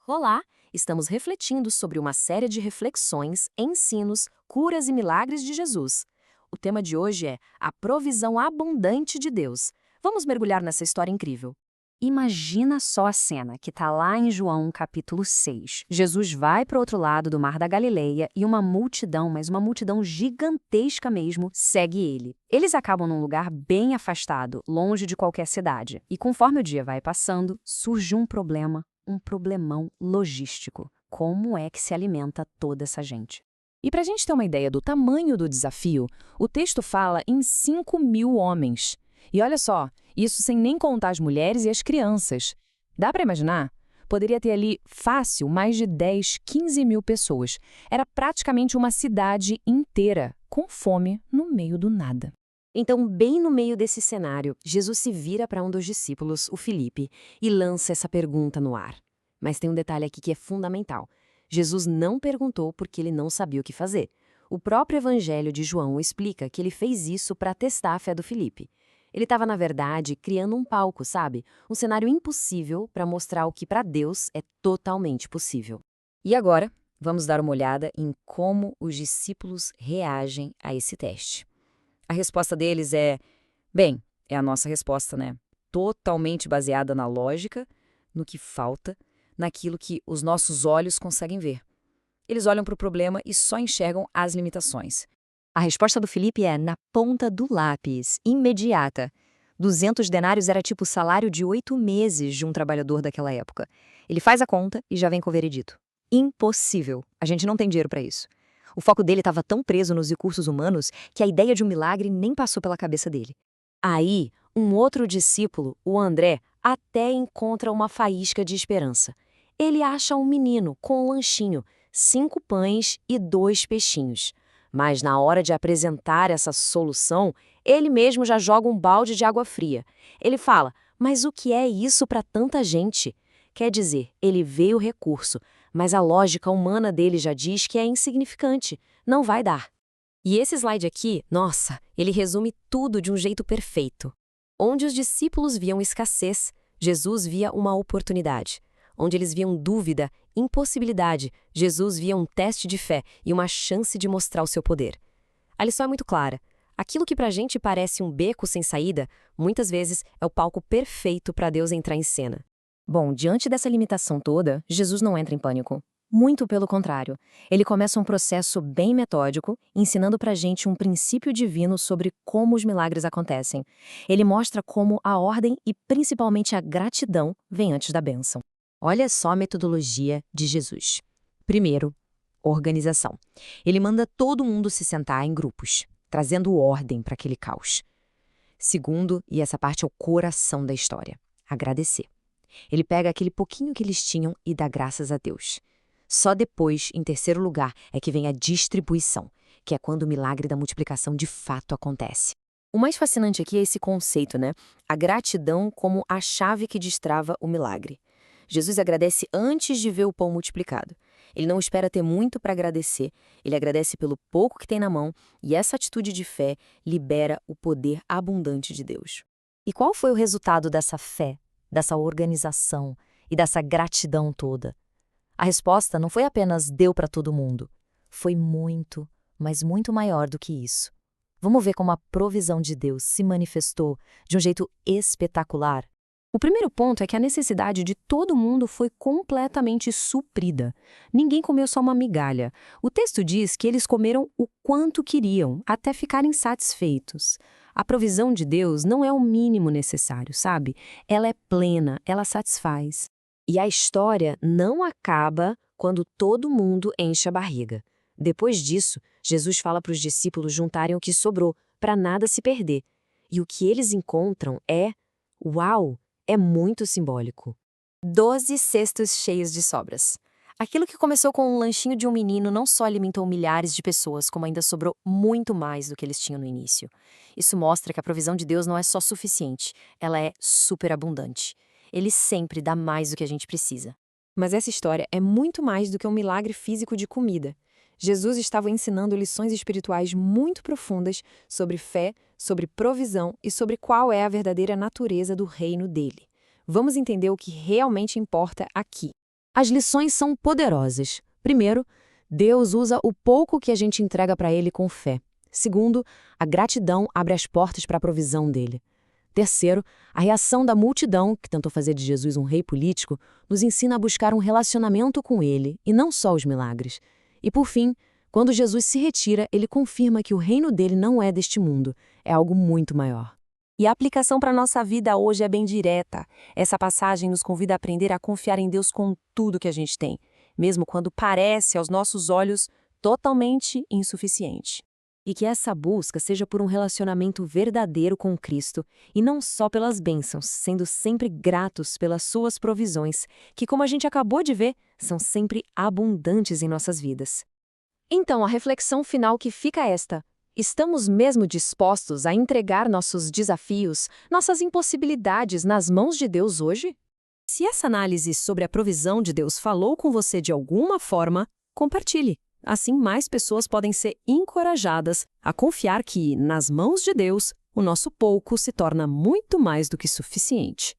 Olá! Estamos refletindo sobre uma série de reflexões, ensinos, curas e milagres de Jesus. O tema de hoje é a provisão abundante de Deus. Vamos mergulhar nessa história incrível. Imagina só a cena que está lá em João capítulo 6. Jesus vai para o outro lado do Mar da Galileia e uma multidão, mas uma multidão gigantesca mesmo, segue ele. Eles acabam num lugar bem afastado, longe de qualquer cidade. E conforme o dia vai passando, surge um problema. Um problemão logístico. Como é que se alimenta toda essa gente? E para a gente ter uma ideia do tamanho do desafio, o texto fala em 5.000 homens. E olha só, isso sem nem contar as mulheres e as crianças. Dá para imaginar? Poderia ter ali, fácil, mais de 10, 15 mil pessoas. Era praticamente uma cidade inteira, com fome, no meio do nada. Então, bem no meio desse cenário, Jesus se vira para um dos discípulos, o Filipe, e lança essa pergunta no ar. Mas tem um detalhe aqui que é fundamental. Jesus não perguntou porque ele não sabia o que fazer. O próprio Evangelho de João explica que ele fez isso para testar a fé do Filipe. Ele estava, na verdade, criando um palco, sabe? Um cenário impossível para mostrar o que para Deus é totalmente possível. E agora, vamos dar uma olhada em como os discípulos reagem a esse teste. A resposta deles bem, é a nossa resposta, né? Totalmente baseada na lógica, no que falta, naquilo que os nossos olhos conseguem ver. Eles olham para o problema e só enxergam as limitações. A resposta do Filipe é na ponta do lápis, imediata. 200 denários era tipo o salário de 8 meses de um trabalhador daquela época. Ele faz a conta e já vem com o veredito. Impossível. A gente não tem dinheiro para isso. O foco dele estava tão preso nos recursos humanos que a ideia de um milagre nem passou pela cabeça dele. Aí, um outro discípulo, o André, até encontra uma faísca de esperança. Ele acha um menino com um lanchinho, 5 pães e 2 peixinhos. Mas na hora de apresentar essa solução, ele mesmo já joga um balde de água fria. Ele fala, mas o que é isso para tanta gente? Quer dizer, ele vê o recurso, mas a lógica humana dele já diz que é insignificante, não vai dar. E esse slide aqui, nossa, ele resume tudo de um jeito perfeito. Onde os discípulos viam escassez, Jesus via uma oportunidade. Onde eles viam dúvida, impossibilidade, Jesus via um teste de fé e uma chance de mostrar o seu poder. A lição é muito clara. Aquilo que pra gente parece um beco sem saída, muitas vezes é o palco perfeito para Deus entrar em cena. Bom, diante dessa limitação toda, Jesus não entra em pânico. Muito pelo contrário. Ele começa um processo bem metódico, ensinando pra gente um princípio divino sobre como os milagres acontecem. Ele mostra como a ordem e principalmente a gratidão vem antes da bênção. Olha só a metodologia de Jesus. Primeiro, organização. Ele manda todo mundo se sentar em grupos, trazendo ordem para aquele caos. Segundo, e essa parte é o coração da história, agradecer. Ele pega aquele pouquinho que eles tinham e dá graças a Deus. Só depois, em terceiro lugar, é que vem a distribuição, que é quando o milagre da multiplicação de fato acontece. O mais fascinante aqui é esse conceito, né? A gratidão como a chave que destrava o milagre. Jesus agradece antes de ver o pão multiplicado. Ele não espera ter muito para agradecer, ele agradece pelo pouco que tem na mão, e essa atitude de fé libera o poder abundante de Deus. E qual foi o resultado dessa fé, dessa organização e dessa gratidão toda? A resposta não foi apenas deu para todo mundo. Foi muito, mas muito maior do que isso. Vamos ver como a provisão de Deus se manifestou de um jeito espetacular. O primeiro ponto é que a necessidade de todo mundo foi completamente suprida. Ninguém comeu só uma migalha. O texto diz que eles comeram o quanto queriam, até ficarem satisfeitos. A provisão de Deus não é o mínimo necessário, sabe? Ela é plena, ela satisfaz. E a história não acaba quando todo mundo enche a barriga. Depois disso, Jesus fala para os discípulos juntarem o que sobrou, para nada se perder. E o que eles encontram uau, é muito simbólico. 12 cestos cheios de sobras. Aquilo que começou com um lanchinho de um menino não só alimentou milhares de pessoas, como ainda sobrou muito mais do que eles tinham no início. Isso mostra que a provisão de Deus não é só suficiente, ela é superabundante. Ele sempre dá mais do que a gente precisa. Mas essa história é muito mais do que um milagre físico de comida. Jesus estava ensinando lições espirituais muito profundas sobre fé, sobre provisão e sobre qual é a verdadeira natureza do reino dele. Vamos entender o que realmente importa aqui. As lições são poderosas. Primeiro, Deus usa o pouco que a gente entrega para Ele com fé. Segundo, a gratidão abre as portas para a provisão dele. Terceiro, a reação da multidão, que tentou fazer de Jesus um rei político, nos ensina a buscar um relacionamento com ele, e não só os milagres. E por fim, quando Jesus se retira, ele confirma que o reino dele não é deste mundo, é algo muito maior. E a aplicação para a nossa vida hoje é bem direta. Essa passagem nos convida a aprender a confiar em Deus com tudo que a gente tem, mesmo quando parece, aos nossos olhos, totalmente insuficiente. E que essa busca seja por um relacionamento verdadeiro com Cristo, e não só pelas bênçãos, sendo sempre gratos pelas suas provisões, que, como a gente acabou de ver, são sempre abundantes em nossas vidas. Então, a reflexão final que fica é esta: estamos mesmo dispostos a entregar nossos desafios, nossas impossibilidades nas mãos de Deus hoje? Se essa análise sobre a provisão de Deus falou com você de alguma forma, compartilhe. Assim, mais pessoas podem ser encorajadas a confiar que, nas mãos de Deus, o nosso pouco se torna muito mais do que suficiente.